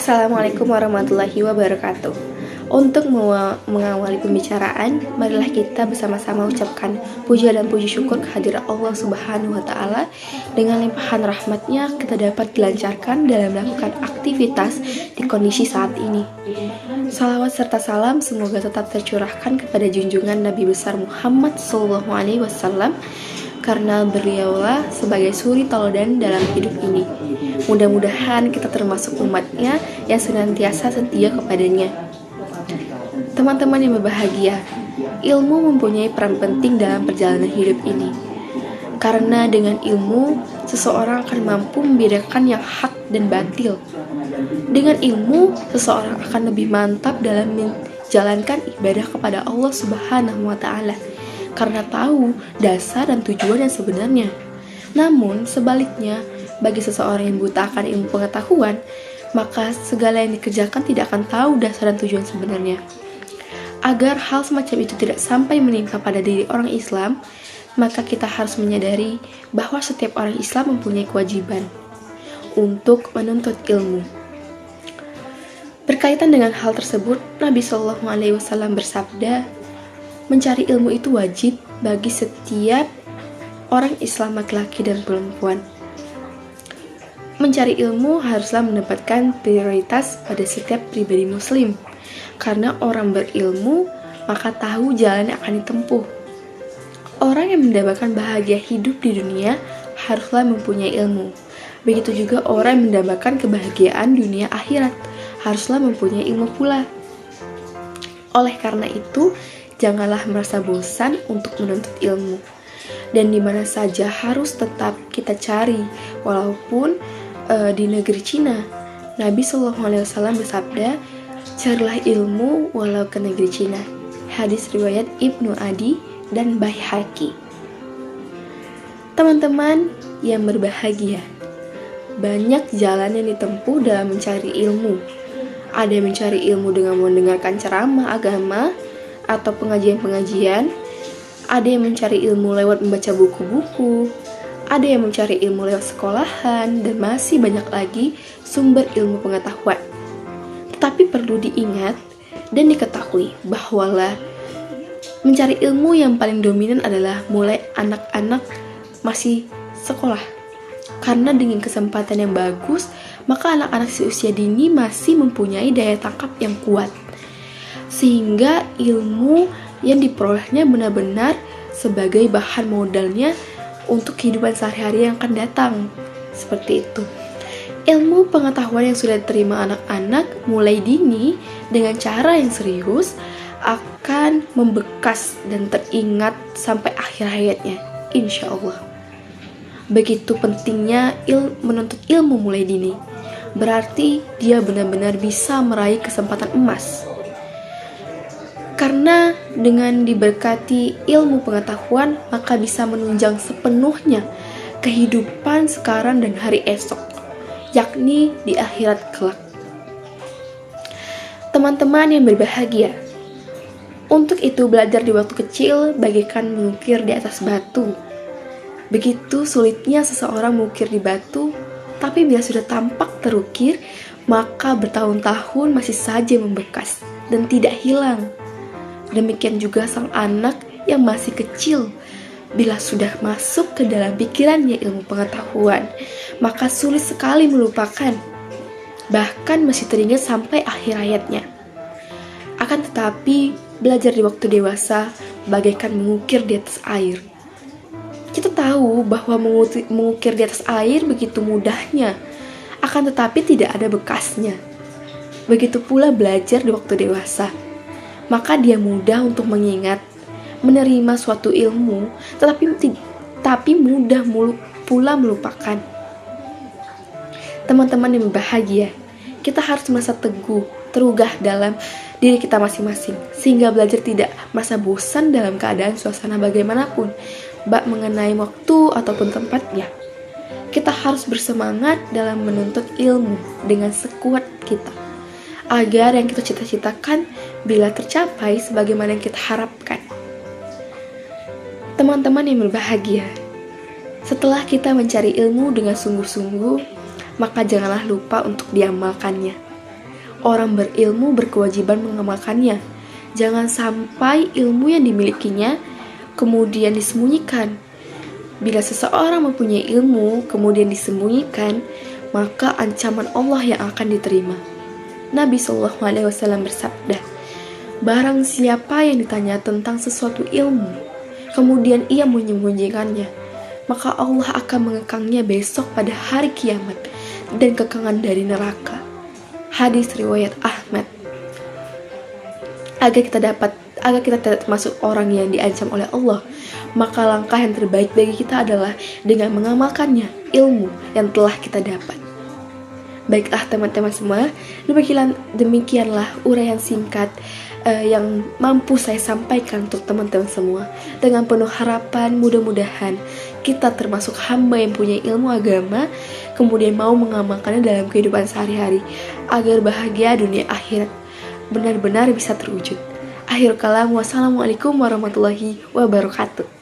Assalamualaikum warahmatullahi wabarakatuh. Untuk mengawali pembicaraan, marilah kita bersama-sama ucapkan puja dan puji syukur kehadirat Allah Subhanahu wa Ta'ala. Dengan limpahan rahmatnya, kita dapat dilancarkan dalam melakukan aktivitas di kondisi saat ini. Salawat serta salam semoga tetap tercurahkan kepada junjungan Nabi besar Muhammad SAW, karena beliaulah sebagai suri tauladan dalam hidup ini. Mudah-mudahan kita termasuk umatnya yang senantiasa setia kepadanya. Teman-teman yang berbahagia, ilmu mempunyai peran penting dalam perjalanan hidup ini. Karena dengan ilmu, seseorang akan mampu membedakan yang hak dan batil. Dengan ilmu, seseorang akan lebih mantap dalam menjalankan ibadah kepada Allah Subhanahu wa Ta'ala, karena tahu dasar dan tujuan yang sebenarnya. Namun, sebaliknya, bagi seseorang yang buta akan ilmu pengetahuan, maka segala yang dikerjakan tidak akan tahu dasar dan tujuan sebenarnya. Agar hal semacam itu tidak sampai menimpa pada diri orang Islam, maka kita harus menyadari bahwa setiap orang Islam mempunyai kewajiban untuk menuntut ilmu. Berkaitan dengan hal tersebut, Nabi SAW bersabda, mencari ilmu itu wajib bagi setiap orang Islam laki-laki dan perempuan. Mencari ilmu haruslah mendapatkan prioritas pada setiap pribadi muslim, karena orang berilmu maka tahu jalan yang akan ditempuh. Orang yang mendapatkan bahagia hidup di dunia haruslah mempunyai ilmu. Begitu juga orang yang mendapatkan kebahagiaan dunia akhirat haruslah mempunyai ilmu pula. Oleh karena itu, janganlah merasa bosan untuk menuntut ilmu. Dan di mana saja harus tetap kita cari, walaupun di negeri Cina. Nabi SAW bersabda, carilah ilmu walau ke negeri Cina. Hadis riwayat Ibnu Adi dan Baihaqi. Teman-teman yang berbahagia, banyak jalan yang ditempuh dalam mencari ilmu. Ada yang mencari ilmu dengan mendengarkan ceramah agama atau pengajian-pengajian. Ada yang mencari ilmu lewat membaca buku-buku. Ada yang mencari ilmu lewat sekolahan, dan masih banyak lagi sumber ilmu pengetahuan. Tetapi perlu diingat dan diketahui bahwalah mencari ilmu yang paling dominan adalah mulai anak-anak masih sekolah. Karena dengan kesempatan yang bagus, maka anak-anak seusia dini masih mempunyai daya tangkap yang kuat. Sehingga ilmu yang diperolehnya benar-benar sebagai bahan modalnya untuk kehidupan sehari-hari yang akan datang. Seperti itu. Ilmu pengetahuan yang sudah diterima anak-anak mulai dini dengan cara yang serius akan membekas dan teringat sampai akhir hayatnya, insya Allah. Begitu pentingnya menuntut ilmu mulai dini. Berarti dia benar-benar bisa meraih kesempatan emas. Karena dengan diberkati ilmu pengetahuan, maka bisa menunjang sepenuhnya kehidupan sekarang dan hari esok, yakni di akhirat kelak. Teman-teman yang berbahagia, untuk itu belajar di waktu kecil bagaikan mengukir di atas batu. Begitu sulitnya seseorang mengukir di batu, tapi bila sudah tampak terukir, maka bertahun-tahun masih saja membekas dan tidak hilang. Demikian juga sang anak yang masih kecil, bila sudah masuk ke dalam pikirannya ilmu pengetahuan, maka sulit sekali melupakan, bahkan masih teringat sampai akhir hayatnya. Akan tetapi, belajar di waktu dewasa bagaikan mengukir di atas air. Kita tahu bahwa mengukir di atas air begitu mudahnya, akan tetapi tidak ada bekasnya. Begitu pula belajar di waktu dewasa, maka dia mudah untuk mengingat, menerima suatu ilmu, tapi mudah pula melupakan. Teman-teman yang berbahagia, kita harus merasa teguh, terugah dalam diri kita masing-masing, sehingga belajar tidak merasa bosan dalam keadaan suasana bagaimanapun, baik mengenai waktu ataupun tempatnya. Kita harus bersemangat dalam menuntut ilmu dengan sekuat kita, agar yang kita cita-citakan bila tercapai sebagaimana yang kita harapkan. Teman-teman yang berbahagia, setelah kita mencari ilmu dengan sungguh-sungguh, maka janganlah lupa untuk diamalkannya. Orang berilmu berkewajiban mengamalkannya. Jangan sampai ilmu yang dimilikinya kemudian disembunyikan. Bila seseorang mempunyai ilmu kemudian disembunyikan, maka ancaman Allah yang akan diterima. Nabi SAW bersabda, barang siapa yang ditanya tentang sesuatu ilmu, kemudian ia menyembunyikannya, maka Allah akan mengekangnya besok pada hari kiamat dan kekangan dari neraka. Hadis riwayat Ahmad. Agar kita tidak termasuk orang yang diancam oleh Allah, maka langkah yang terbaik bagi kita adalah dengan mengamalkannya ilmu yang telah kita dapat. Baiklah teman-teman semua, demikianlah uraian singkat yang mampu saya sampaikan untuk teman-teman semua. Dengan penuh harapan, mudah-mudahan kita termasuk hamba yang punya ilmu agama, kemudian mau mengamalkannya dalam kehidupan sehari-hari, agar bahagia dunia akhirat benar-benar bisa terwujud. Akhir kalam, wassalamualaikum warahmatullahi wabarakatuh.